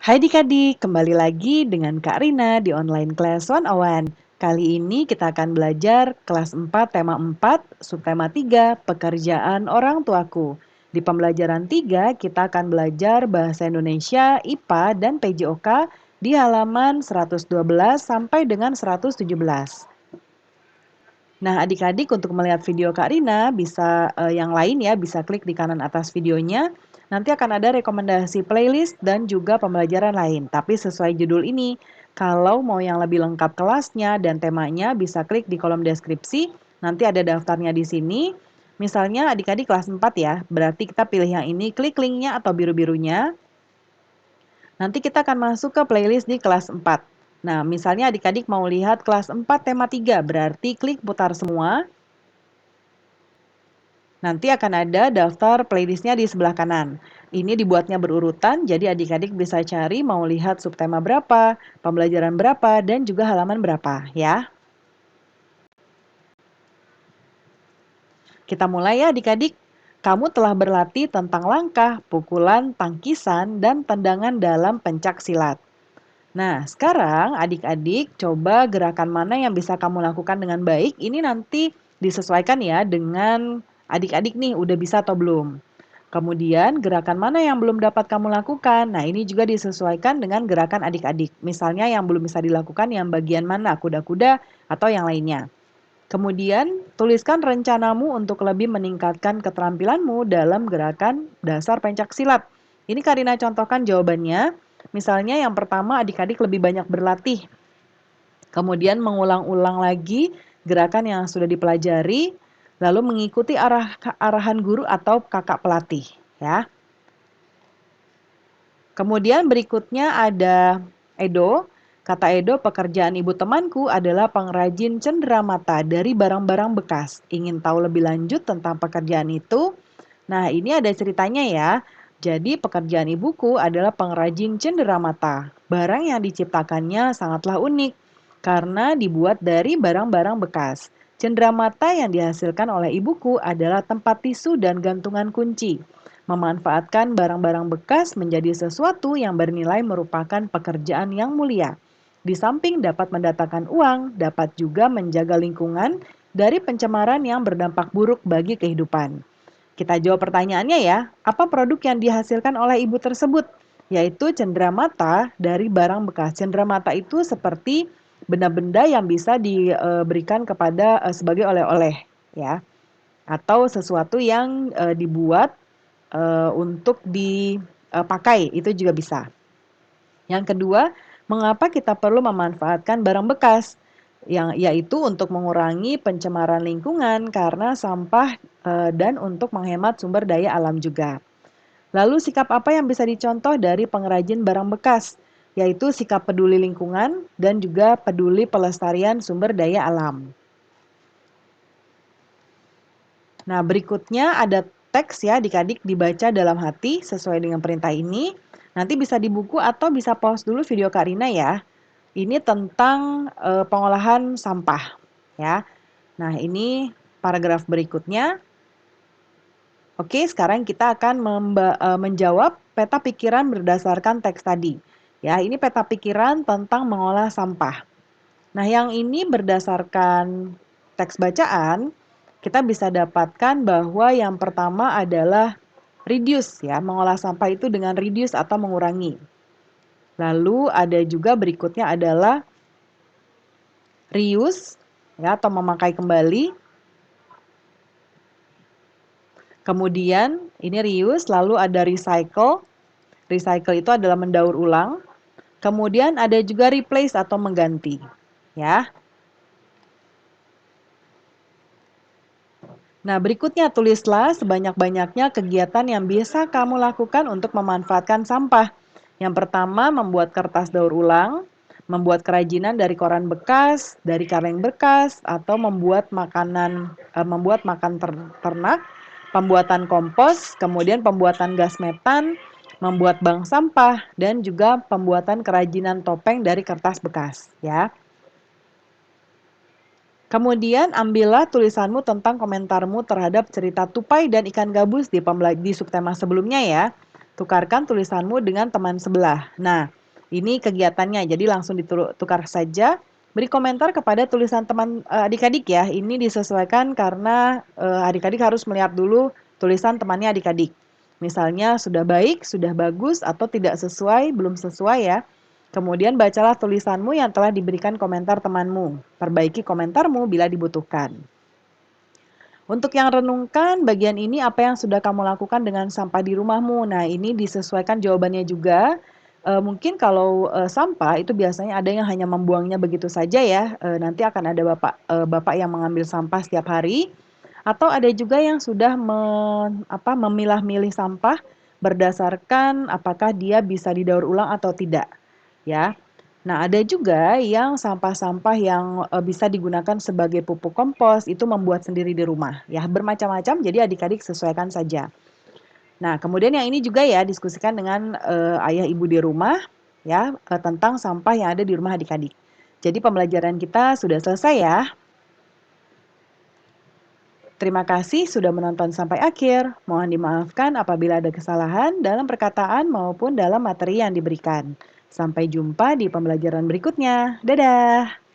Hai adik-adik, kembali lagi dengan Kak Rina di online class 101. Kali ini kita akan belajar kelas 4 tema 4, subtema 3, pekerjaan orang tuaku. Di pembelajaran 3 kita akan belajar bahasa Indonesia, IPA, dan PJOK di halaman 112 sampai dengan 117. Nah, adik-adik untuk melihat video Kak Rina bisa yang lain ya, bisa klik di kanan atas videonya. Nanti akan ada rekomendasi playlist dan juga pembelajaran lain, tapi sesuai judul ini. Kalau mau yang lebih lengkap kelasnya dan temanya bisa klik di kolom deskripsi. Nanti ada daftarnya di sini. Misalnya adik-adik kelas 4 ya, berarti kita pilih yang ini, klik linknya atau biru-birunya. Nanti kita akan masuk ke playlist di kelas 4. Nah, misalnya adik-adik mau lihat kelas 4 tema 3, berarti klik putar semua. Nanti akan ada daftar playlistnya di sebelah kanan. Ini dibuatnya berurutan, jadi adik-adik bisa cari mau lihat subtema berapa, pembelajaran berapa, dan juga halaman berapa, ya. Kita mulai ya adik-adik. Kamu telah berlatih tentang langkah, pukulan, tangkisan, dan tendangan dalam pencak silat. Nah, sekarang adik-adik coba gerakan mana yang bisa kamu lakukan dengan baik. Ini nanti disesuaikan ya dengan adik-adik nih udah bisa atau belum. Kemudian gerakan mana yang belum dapat kamu lakukan. Nah, ini juga disesuaikan dengan gerakan adik-adik. Misalnya yang belum bisa dilakukan yang bagian mana, kuda-kuda atau yang lainnya. Kemudian, tuliskan rencanamu untuk lebih meningkatkan keterampilanmu dalam gerakan dasar pencak silat. Ini Karina contohkan jawabannya. Misalnya yang pertama adik-adik lebih banyak berlatih. Kemudian mengulang-ulang lagi gerakan yang sudah dipelajari, lalu mengikuti arahan guru atau kakak pelatih, ya. Kemudian berikutnya ada Edo. Kata Edo, pekerjaan ibu temanku adalah pengrajin cenderamata dari barang-barang bekas. Ingin tahu lebih lanjut tentang pekerjaan itu? Nah, ini ada ceritanya ya. Jadi, pekerjaan ibuku adalah pengrajin cenderamata. Barang yang diciptakannya sangatlah unik karena dibuat dari barang-barang bekas. Cenderamata yang dihasilkan oleh ibuku adalah tempat tisu dan gantungan kunci. Memanfaatkan barang-barang bekas menjadi sesuatu yang bernilai merupakan pekerjaan yang mulia. Di samping dapat mendatangkan uang, dapat juga menjaga lingkungan dari pencemaran yang berdampak buruk bagi kehidupan. Kita jawab pertanyaannya ya, apa produk yang dihasilkan oleh ibu tersebut? Yaitu cenderamata dari barang bekas. Cenderamata itu seperti benda-benda yang bisa diberikan kepada sebagai oleh-oleh ya, atau sesuatu yang dibuat untuk dipakai, itu juga bisa. Yang kedua, mengapa kita perlu memanfaatkan barang bekas? Yaitu untuk mengurangi pencemaran lingkungan karena sampah dan untuk menghemat sumber daya alam juga. Lalu sikap apa yang bisa dicontoh dari pengrajin barang bekas? Yaitu sikap peduli lingkungan dan juga peduli pelestarian sumber daya alam. Nah, berikutnya ada teks ya adik-adik dibaca dalam hati sesuai dengan perintah ini. Nanti bisa di buku atau bisa pause dulu video Kak Rina ya. Ini tentang pengolahan sampah ya. Nah, ini paragraf berikutnya. Oke, sekarang kita akan menjawab peta pikiran berdasarkan teks tadi. Ya, ini peta pikiran tentang mengolah sampah. Nah, yang ini berdasarkan teks bacaan, kita bisa dapatkan bahwa yang pertama adalah reduce ya, mengolah sampah itu dengan reduce atau mengurangi. Lalu ada juga berikutnya adalah reuse ya atau memakai kembali. Kemudian ini reuse, lalu ada recycle. Recycle itu adalah mendaur ulang. Kemudian ada juga replace atau mengganti. Ya. Nah, berikutnya tulislah sebanyak-banyaknya kegiatan yang bisa kamu lakukan untuk memanfaatkan sampah. Yang pertama, membuat kertas daur ulang, membuat kerajinan dari koran bekas, dari kaleng bekas, atau membuat membuat makan ternak, pembuatan kompos, kemudian pembuatan gas metan, membuat bank sampah, dan juga pembuatan kerajinan topeng dari kertas bekas, ya. Kemudian ambillah tulisanmu tentang komentarmu terhadap cerita tupai dan ikan gabus di subtema sebelumnya ya. Tukarkan tulisanmu dengan teman sebelah. Nah, ini kegiatannya. Jadi langsung ditukar saja. Beri komentar kepada tulisan teman adik-adik ya. Ini disesuaikan karena adik-adik harus melihat dulu tulisan temannya adik-adik. Misalnya sudah baik, sudah bagus, atau tidak sesuai, belum sesuai ya. Kemudian bacalah tulisanmu yang telah diberikan komentar temanmu. Perbaiki komentarmu bila dibutuhkan. Untuk yang renungkan bagian ini apa yang sudah kamu lakukan dengan sampah di rumahmu. Nah, ini disesuaikan jawabannya juga. Mungkin kalau sampah itu biasanya ada yang hanya membuangnya begitu saja ya. Nanti akan ada bapak yang mengambil sampah setiap hari. Atau ada juga yang sudah memilah-milih sampah berdasarkan apakah dia bisa didaur ulang atau tidak, ya. Nah, ada juga yang sampah-sampah yang bisa digunakan sebagai pupuk kompos itu membuat sendiri di rumah. Ya, bermacam-macam, jadi adik-adik sesuaikan saja. Nah, kemudian yang ini juga ya diskusikan dengan ayah ibu di rumah ya tentang sampah yang ada di rumah adik-adik. Jadi pembelajaran kita sudah selesai ya. Terima kasih sudah menonton sampai akhir. Mohon dimaafkan apabila ada kesalahan dalam perkataan maupun dalam materi yang diberikan. Sampai jumpa di pembelajaran berikutnya. Dadah!